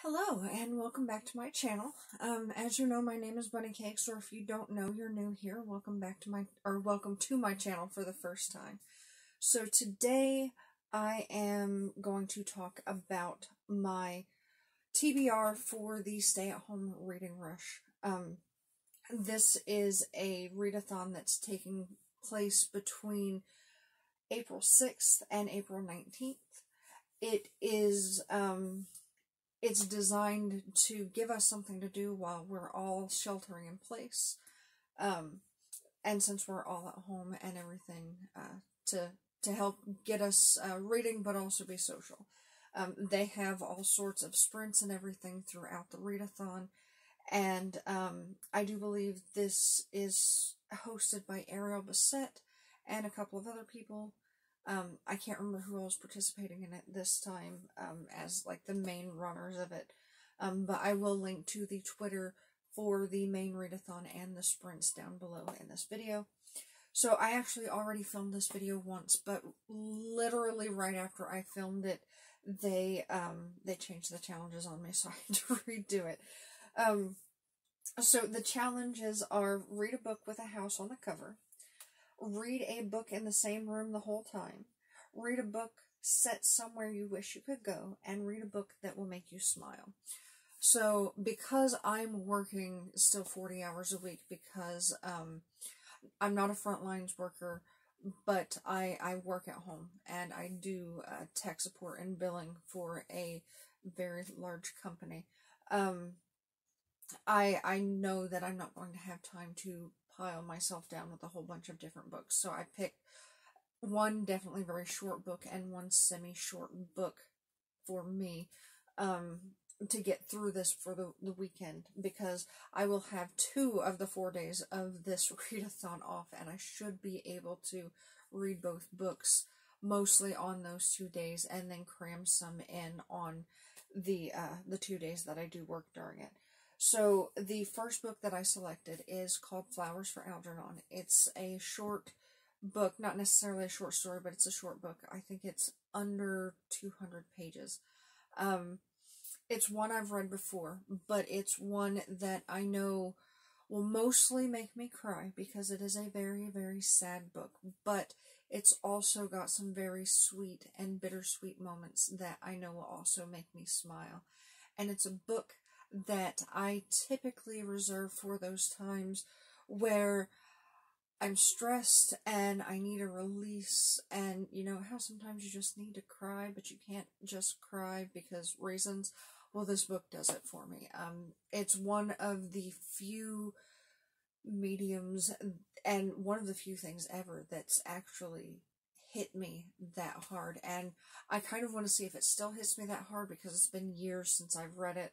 Hello and welcome back to my channel. As you know, my name is Bunny Cakes, or if you don't know, you're new here. Welcome to my channel for the first time. So today I am going to talk about my TBR for the stay-at-home reading rush. This is a readathon that's taking place between April 6th and April 19th. It is, it's designed to give us something to do while we're all sheltering in place. And since we're all at home and everything, to help get us reading but also be social. They have all sorts of sprints and everything throughout the readathon. And I do believe this is hosted by Ariel Bassett and a couple of other people. I can't remember who else participating in it this time as like the main runners of it. But I will link to the Twitter for the main readathon and the sprints down below in this video. So I actually already filmed this video once, but literally right after I filmed it, they changed the challenges on me, so I had to redo it. So the challenges are: read a book with a house on the cover, read a book in the same room the whole time, read a book set somewhere you wish you could go, and read a book that will make you smile. So because I'm working still 40 hours a week, because I'm not a frontlines worker, but I work at home, and I do tech support and billing for a very large company. I know that I'm not going to have time to pile myself down with a whole bunch of different books, so I picked one definitely very short book and one semi-short book for me to get through this for the weekend, because I will have 2 of the 4 days of this readathon off, and I should be able to read both books mostly on those 2 days, and then cram some in on the 2 days that I do work during it. So the first book that I selected is called Flowers for Algernon. It's a short book, not necessarily a short story, but it's a short book. I think it's under 200 pages. It's one I've read before, but it's one that I know will mostly make me cry, because it is a very, very sad book, but it's also got some very sweet and bittersweet moments that I know will also make me smile. And it's a book that I typically reserve for those times where I'm stressed and I need a release, and you know how sometimes you just need to cry, but you can't just cry because reasons. Well, this book does it for me. It's one of the few mediums and one of the few things ever that's actually hit me that hard, and I kind of want to see if it still hits me that hard, because it's been years since I've read it.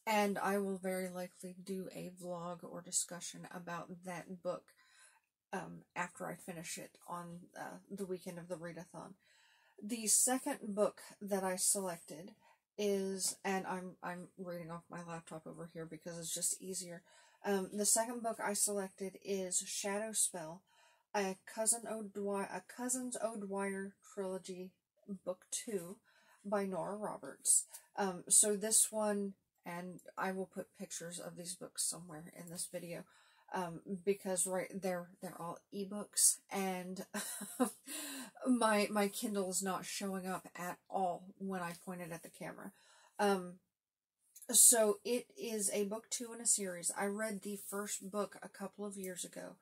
And I will very likely do a vlog or discussion about that book after I finish it on the weekend of the readathon. The second book that I selected is, and I'm reading off my laptop over here because it's just easier. The second book I selected is Shadow Spell, a Cousins O'Dwyer trilogy, book 2 by Nora Roberts. So this one, and I will put pictures of these books somewhere in this video, because they're all ebooks, and my Kindle is not showing up at all when I point it at the camera. So it is a book 2 in a series. I read the first book a couple of years ago.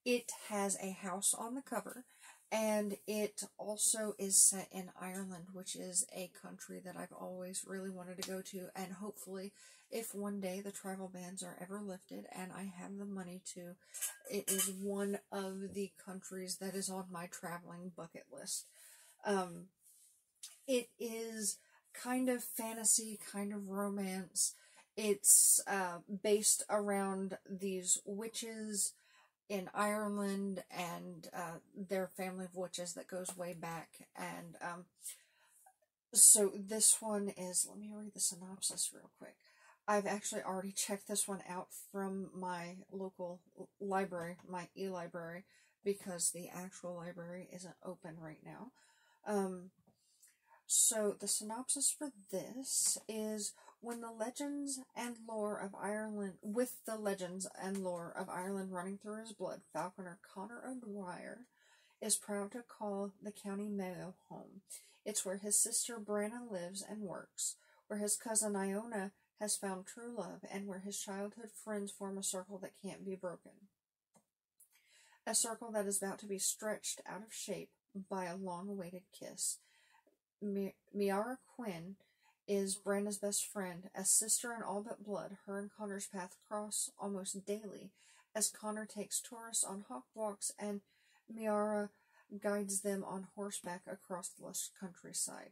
It has a house on the cover, and it also is set in Ireland, which is a country that I've always really wanted to go to, and hopefully, if one day the travel bans are ever lifted and I have the money to, it is one of the countries that is on my traveling bucket list. It is kind of fantasy, kind of romance. It's based around these witches in Ireland and their family of witches that goes way back. And so this one is, let me read the synopsis real quick. I've actually already checked this one out from my local library, my e-library, because the actual library isn't open right now. So the synopsis for this is when the legends and lore of Ireland, with the legends and lore of Ireland running through his blood, Falconer Connor O'Dwyer is proud to call the County Mayo home. It's where his sister Branna lives and works, where his cousin Iona has found true love, and where his childhood friends form a circle that can't be broken. A circle that is about to be stretched out of shape by a long-awaited kiss. Miara Quinn is Branna's best friend. As sister in all but blood, her and Connor's paths cross almost daily as Connor takes tourists on hawk walks and Miara guides them on horseback across the lush countryside.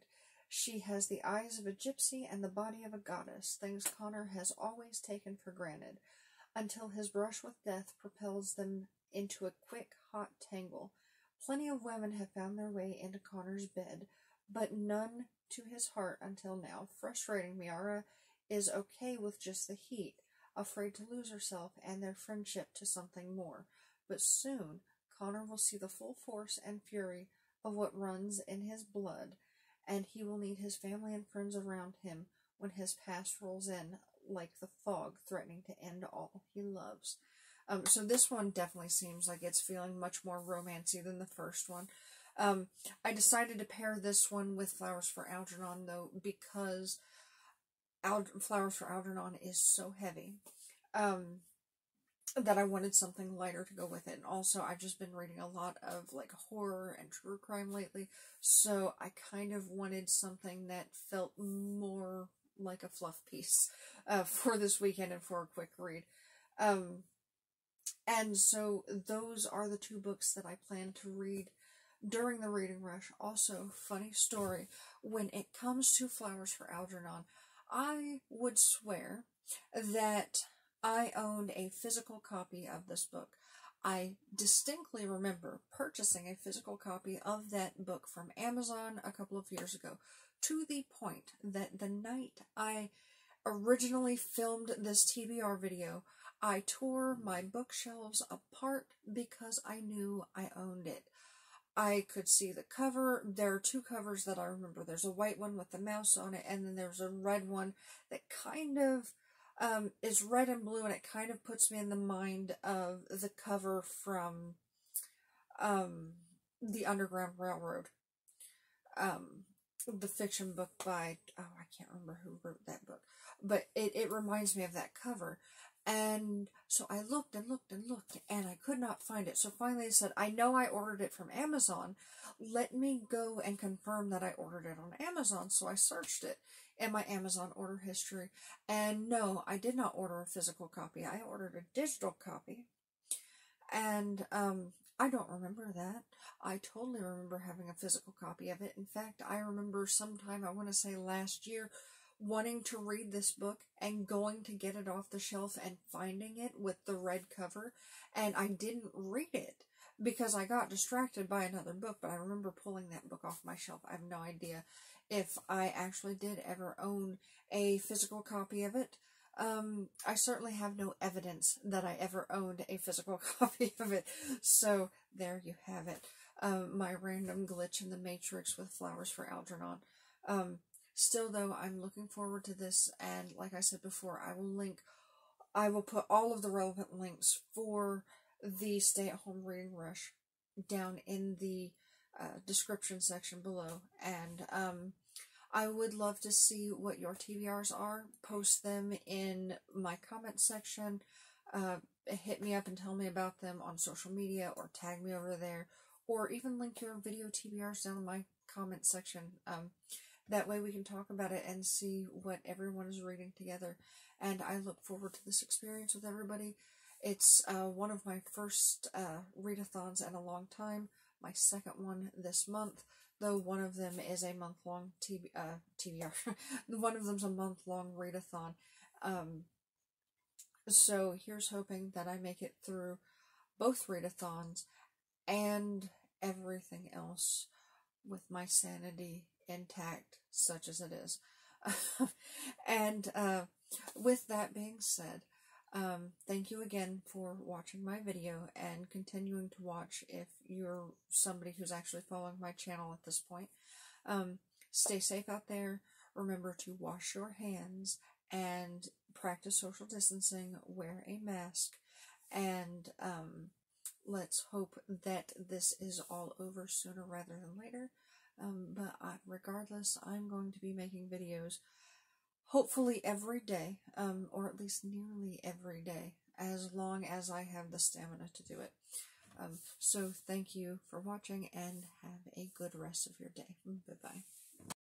She has the eyes of a gypsy and the body of a goddess, things Connor has always taken for granted, until his brush with death propels them into a quick, hot tangle. Plenty of women have found their way into Connor's bed, but none to his heart until now. Frustrating, Miara is okay with just the heat, afraid to lose herself and their friendship to something more. But soon, Connor will see the full force and fury of what runs in his blood, and he will need his family and friends around him when his past rolls in like the fog, threatening to end all he loves. So this one definitely seems like it's feeling much more romancy than the first one. I decided to pair this one with Flowers for Algernon, though, because Flowers for Algernon is so heavy that I wanted something lighter to go with it. And also, I've just been reading a lot of like horror and true crime lately, so I kind of wanted something that felt more like a fluff piece for this weekend and for a quick read. And so those are the two books that I plan to read during the reading rush. Also, funny story, when it comes to Flowers for Algernon, I would swear that I owned a physical copy of this book. I distinctly remember purchasing a physical copy of that book from Amazon a couple of years ago, to the point that the night I originally filmed this TBR video, I tore my bookshelves apart because I knew I owned it. I could see the cover. There are two covers that I remember. There's a white one with the mouse on it, and then there's a red one that kind of is red and blue, and it kind of puts me in the mind of the cover from The Underground Railroad, the fiction book by, I can't remember who wrote that book, but it reminds me of that cover. And so I looked and looked and looked, and I could not find it. So finally I said, I know I ordered it from Amazon. Let me go and confirm that I ordered it on Amazon. So I searched it in my Amazon order history. And no, I did not order a physical copy. I ordered a digital copy. And I don't remember that. I totally remember having a physical copy of it. In fact, I remember sometime, I want to say last year, wanting to read this book and going to get it off the shelf and finding it with the red cover, and I didn't read it because I got distracted by another book. But I remember pulling that book off my shelf. I have no idea if I actually did ever own a physical copy of it. I certainly have no evidence that I ever owned a physical copy of it. So there you have it. My random glitch in the Matrix with Flowers for Algernon. Still, though, I'm looking forward to this, and like I said before, I will put all of the relevant links for the stay-at-home reading rush down in the description section below, and I would love to see what your TBRs are. Post them in my comment section, hit me up and tell me about them on social media, or tag me over there, or even link your video TBRs down in my comment section. That way we can talk about it and see what everyone is reading together. And I look forward to this experience with everybody. It's one of my first readathons in a long time. My second one this month, though one of them is a month-long TBR. One of them's a month-long readathon. So here's hoping that I make it through both readathons and everything else with my sanity intact, such as it is. And with that being said, thank you again for watching my video and continuing to watch if you're somebody who's actually following my channel at this point. Stay safe out there. Remember to wash your hands and practice social distancing. Wear a mask. And let's hope that this is all over sooner rather than later. But regardless, I'm going to be making videos hopefully every day, or at least nearly every day, as long as I have the stamina to do it. So thank you for watching, and have a good rest of your day. Bye-bye.